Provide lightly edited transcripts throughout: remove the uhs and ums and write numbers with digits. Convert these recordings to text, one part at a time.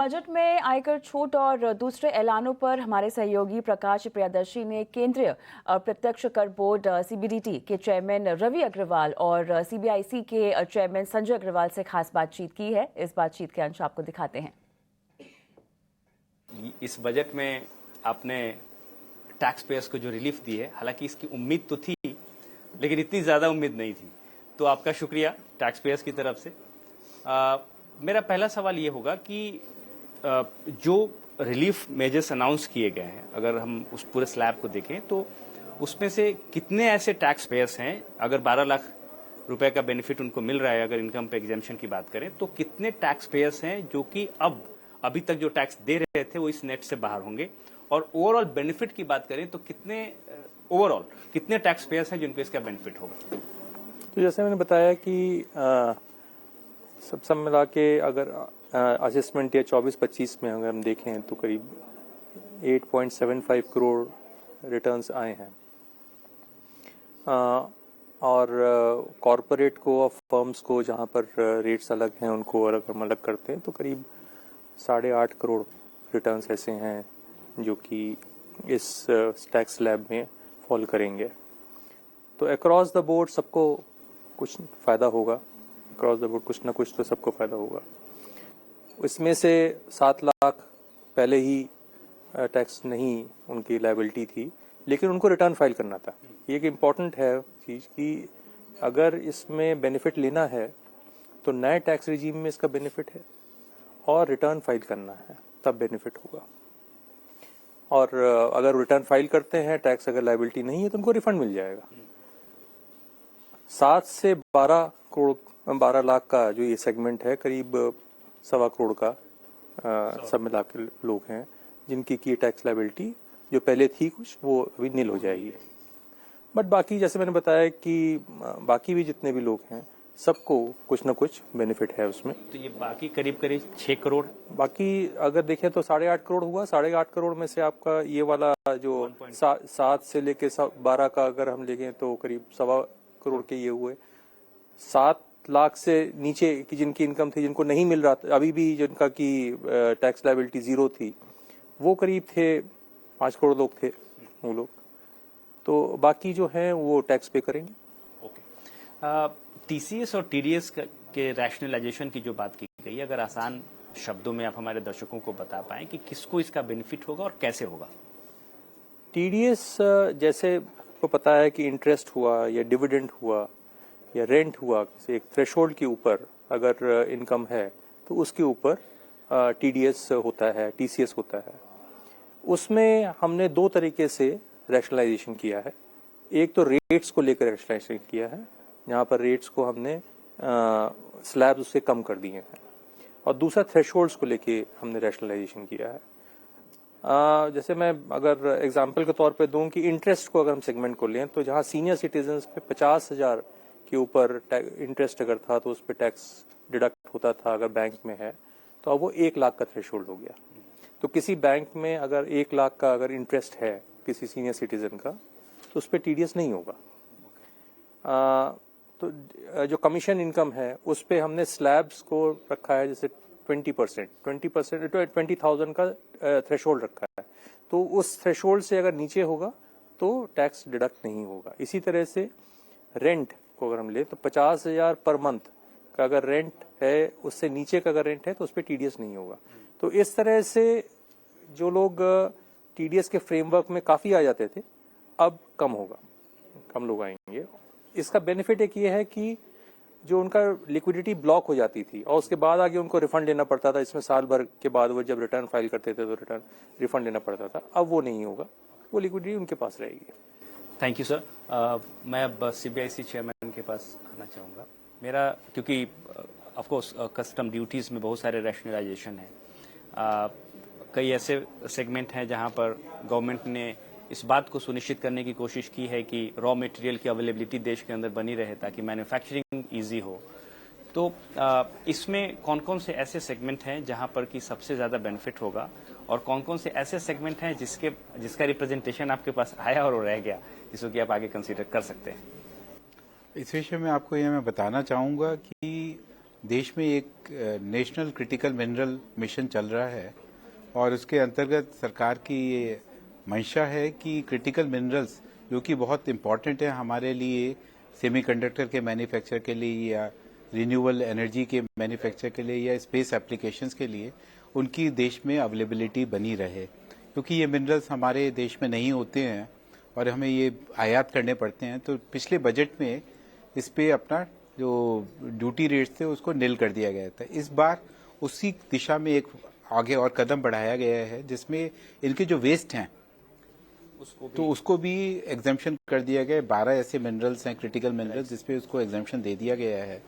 Budget में आयकर छूट और दूसरे ऐलानों पर हमारे सहयोगी प्रकाश प्रियदर्शी ने केंद्रीय प्रत्यक्ष कर बोर्ड सीबीडीटी के चेयरमैन रवि अग्रवाल और सीबीआईसी के चेयरमैन संजय अग्रवाल से खास बातचीत की है। इस बातचीत के अंश आपको दिखाते हैं। इस बजट में आपने टैक्स पेयर्स को जो रिलीफ दी है, हालांकि इसकी उम्मीद तो थी लेकिन इतनी ज्यादा उम्मीद नहीं थी, तो आपका शुक्रिया टैक्स पेयर्स की तरफ से। मेरा पहला सवाल ये होगा कि जो रिलीफ मेजर्स अनाउंस किए गए हैं, अगर हम उस पूरे स्लैब को देखें तो उसमें से कितने ऐसे टैक्स पेयर्स हैं, अगर 12 लाख रुपए का बेनिफिट उनको मिल रहा है, अगर इनकम पे एग्जेम्पशन की बात करें, तो कितने टैक्स पेयर्स हैं जो कि अभी तक जो टैक्स दे रहे थे वो इस नेट से बाहर होंगे, और ओवरऑल बेनिफिट की बात करें तो ओवरऑल कितने टैक्स पेयर्स हैं जिनको इसका बेनिफिट होगा? तो जैसे मैंने बताया कि सब मिला के अगर असेसमेंट या 24-25 में अगर हम देखें तो करीब 8.75 करोड़ रिटर्न्स आए हैं, और कॉरपोरेट को और फर्म्स को जहां पर रेट्स अलग हैं उनको अगर हम अलग करते हैं तो करीब 8.5 करोड़ रिटर्न्स ऐसे हैं जो कि इस टैक्स स्लैब में फॉल करेंगे। तो अक्रॉस द बोर्ड सबको कुछ फायदा होगा, अक्रॉस द बोर्ड कुछ ना कुछ तो सबको फायदा होगा। इसमें से 7 लाख पहले ही टैक्स नहीं उनकी लायबिलिटी थी, लेकिन उनको रिटर्न फाइल करना था। ये एक इम्पॉर्टेंट है चीज कि अगर इसमें बेनिफिट लेना है तो नए टैक्स रिजीम में इसका बेनिफिट है और रिटर्न फाइल करना है, तब बेनिफिट होगा। और अगर रिटर्न फाइल करते हैं, टैक्स अगर लायबिलिटी नहीं है तो उनको रिफंड मिल जाएगा। 7 से 12 लाख का जो ये सेगमेंट है, करीब 1.25 करोड़ का सब मिला के लोग हैं जिनकी की टैक्स लायबिलिटी जो पहले थी कुछ वो अभी नील हो जाएगी। बट बाकी जैसे मैंने बताया कि बाकी भी जितने भी लोग हैं सबको कुछ ना कुछ बेनिफिट है उसमें। तो ये बाकी करीब 6 करोड़, बाकी अगर देखें तो 8.5 करोड़ हुआ। 8.5 करोड़ में से आपका ये वाला जो 7 से लेके 12 का अगर हम लेंगे तो करीब 1.25 करोड़ के ये हुए। 7 लाख से नीचे की जिनकी इनकम थी, जिनको नहीं मिल रहा था अभी भी, जिनका की टैक्स लायबिलिटी 0 थी, वो करीब थे 5 करोड़ लोग थे वो लोग। तो बाकी जो है वो टैक्स पे करेंगे। ओके। टीसीएस और टीडीएस के रैशनलाइजेशन की जो बात की गई, अगर आसान शब्दों में आप हमारे दर्शकों को बता पाएं कि किसको इसका बेनिफिट होगा और कैसे होगा? टीडीएस जैसे को पता है कि इंटरेस्ट हुआ या डिविडेंड हुआ या रेंट हुआ, किसी एक थ्रेशोल्ड के ऊपर अगर इनकम है तो उसके ऊपर टीडीएस होता है, टीसीएस होता है। उसमें हमने 2 तरीके से रैशनलाइजेशन किया है। एक तो रेट्स को लेकर रैशनलाइजेशन किया है, जहां पर रेट्स को हमने स्लैब्स उससे कम कर दिए हैं, और दूसरा थ्रेशोल्ड्स को लेके हमने रैशनलाइजेशन किया है। जैसे मैं अगर एग्जांपल के तौर पे दूं कि इंटरेस्ट को अगर हम सेगमेंट को लें तो जहां सीनियर सिटीजन्स पे 50,000 के ऊपर इंटरेस्ट अगर था तो उस पर टैक्स डिडक्ट होता था अगर बैंक में है, तो अब वो 1 लाख का थ्रेशोल्ड हो गया। तो किसी बैंक में अगर 1 लाख का अगर इंटरेस्ट है किसी सीनियर सिटीजन का तो उस पर टीडीएस नहीं होगा। तो जो कमीशन इनकम है उस पे हमने स्लैब्स को रखा है, जैसे 20% 20,000 का थ्रेशोल्ड रखा है, तो उस थ्रेशोल्ड से अगर नीचे होगा तो टैक्स डिडक्ट नहीं होगा। इसी तरह से रेंट को अगर हम ले तो 50,000 पर मंथ का अगर रेंट है, उससे नीचे का अगर रेंट है तो उस पर टीडीएस नहीं होगा। तो इस तरह से जो लोग टीडीएस के फ्रेमवर्क में काफी आ जाते थे, अब कम होगा, कम लोग आएंगे। इसका बेनिफिट एक ये है कि जो उनका लिक्विडिटी ब्लॉक हो जाती थी और उसके बाद आगे उनको रिफंड लेना पड़ता था, इसमें साल भर के बाद वो जब रिटर्न फाइल करते थे तो रिफंड लेना पड़ता था, अब वो नहीं होगा, वो लिक्विडिटी उनके पास रहेगी। Thank you sir. मैं अब सीबीआईसी चेयरमैन के पास आना चाहूँगा। मेरा क्योंकि ऑफ कोर्स कस्टम ड्यूटीज में बहुत सारे रैशनलाइजेशन है, कई ऐसे सेगमेंट हैं जहां पर गवर्नमेंट ने इस बात को सुनिश्चित करने की कोशिश की है कि रॉ मटेरियल की अवेलेबिलिटी देश के अंदर बनी रहे ताकि मैन्युफैक्चरिंग इजी हो। तो इसमें कौन कौन से ऐसे सेगमेंट हैं जहां पर कि सबसे ज्यादा बेनिफिट होगा, और कौन कौन से ऐसे सेगमेंट हैं जिसका रिप्रेजेंटेशन आपके पास आया और रह गया, जिसको कि आप आगे कंसीडर कर सकते हैं? इस विषय में आपको ये मैं बताना चाहूँगा कि देश में एक नेशनल क्रिटिकल मिनरल मिशन चल रहा है और उसके अंतर्गत सरकार की ये मंशा है कि क्रिटिकल मिनरल्स जो कि बहुत इम्पॉर्टेंट है हमारे लिए सेमीकंडक्टर के मैन्युफैक्चर के लिए या रिन्यूएबल एनर्जी के मैन्युफैक्चर के लिए या स्पेस एप्लीकेशंस के लिए उनकी देश में अवेलेबिलिटी बनी रहे, क्योंकि ये मिनरल्स हमारे देश में नहीं होते हैं और हमें ये आयात करने पड़ते हैं। तो पिछले बजट में इस पे अपना जो ड्यूटी रेट्स थे उसको निल कर दिया गया था। इस बार उसी दिशा में एक आगे और कदम बढ़ाया गया है जिसमें इनके जो वेस्ट हैं उसको भी एग्जाम्पशन कर दिया गया है। 12 ऐसे मिनरल्स हैं क्रिटिकल मिनरल्स जिसपे उसको एग्जाम्पशन दे दिया गया है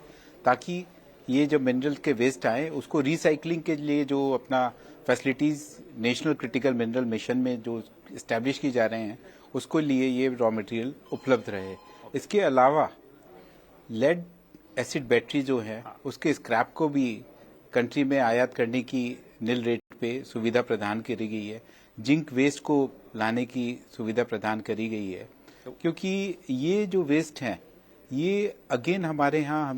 ताकि ये जो मिनरल के वेस्ट आए उसको रिसाइकलिंग के लिए जो अपना facilities national critical mineral mission में जो इस्टेब्लिश की जा रहे हैं उसको लिए ये रॉ मटेरियल उपलब्ध रहे। इसके अलावा लेड एसिड बैटरी जो है उसके स्क्रैप को भी कंट्री में आयात करने की निल रेट पे सुविधा प्रदान करी गई है। जिंक वेस्ट को लाने की सुविधा प्रदान करी गई है, क्योंकि ये जो वेस्ट हैं ये अगेन हमारे यहाँ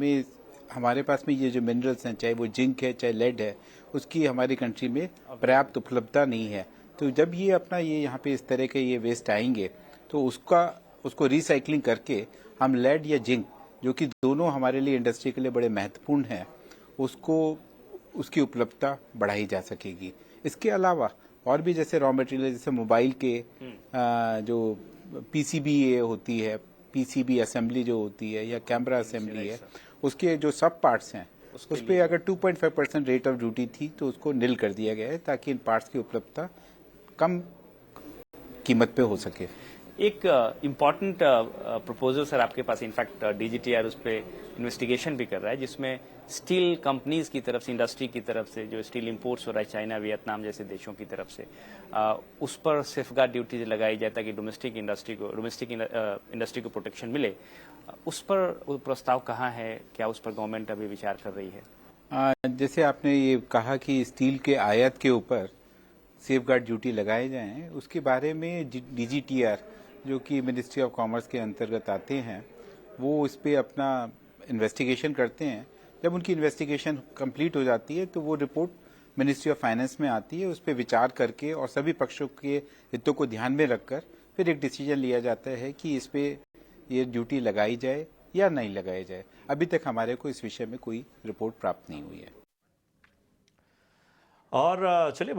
हमारे पास में ये जो मिनरल्स हैं चाहे वो जिंक है चाहे लेड है उसकी हमारी कंट्री में पर्याप्त उपलब्धता नहीं है। तो जब ये अपना ये यहाँ पे इस तरह के ये वेस्ट आएंगे तो उसको रिसाइकलिंग करके हम लेड या जिंक जो कि दोनों हमारे लिए इंडस्ट्री के लिए बड़े महत्वपूर्ण हैं उसकी उपलब्धता बढ़ाई जा सकेगी। इसके अलावा और भी जैसे रॉ मटेरियल जैसे मोबाइल के जो पीसीबी होती है, पीसीबी असेंबली जो होती है या कैमरा असेंबली है उसके जो सब पार्ट्स हैं उस पर अगर 2.5% रेट ऑफ ड्यूटी थी तो उसको निल कर दिया गया है ताकि इन पार्ट्स की उपलब्धता कम कीमत पे हो सके। एक इम्पॉर्टेंट प्रपोजल सर आपके पास इनफैक्ट डीजीटीआर उस पर इन्वेस्टिगेशन भी कर रहा है जिसमें स्टील कंपनीज की तरफ से इंडस्ट्री की तरफ से जो स्टील इंपोर्ट्स हो रहा है चाइना वियतनाम जैसे देशों की तरफ से उस पर सेफगार्ड ड्यूटी लगाई जाए ताकि डोमेस्टिक इंडस्ट्री को प्रोटेक्शन मिले। उस पर प्रस्ताव कहाँ है, क्या उस पर गवर्नमेंट अभी विचार कर रही है? जैसे आपने ये कहा कि स्टील के आयात के ऊपर सेफगार्ड ड्यूटी लगाए जाएं, उसके बारे में डीजीटीआर जो कि मिनिस्ट्री ऑफ कॉमर्स के अंतर्गत आते हैं वो इस पे अपना इन्वेस्टिगेशन करते हैं। जब उनकी इन्वेस्टिगेशन कंप्लीट हो जाती है तो वो रिपोर्ट मिनिस्ट्री ऑफ फाइनेंस में आती है, उस पर विचार करके और सभी पक्षों के हितों को ध्यान में रखकर फिर एक डिसीजन लिया जाता है कि इस पे ये ड्यूटी लगाई जाए या नहीं लगाई जाए। अभी तक हमारे को इस विषय में कोई रिपोर्ट प्राप्त नहीं हुई है। और चलिए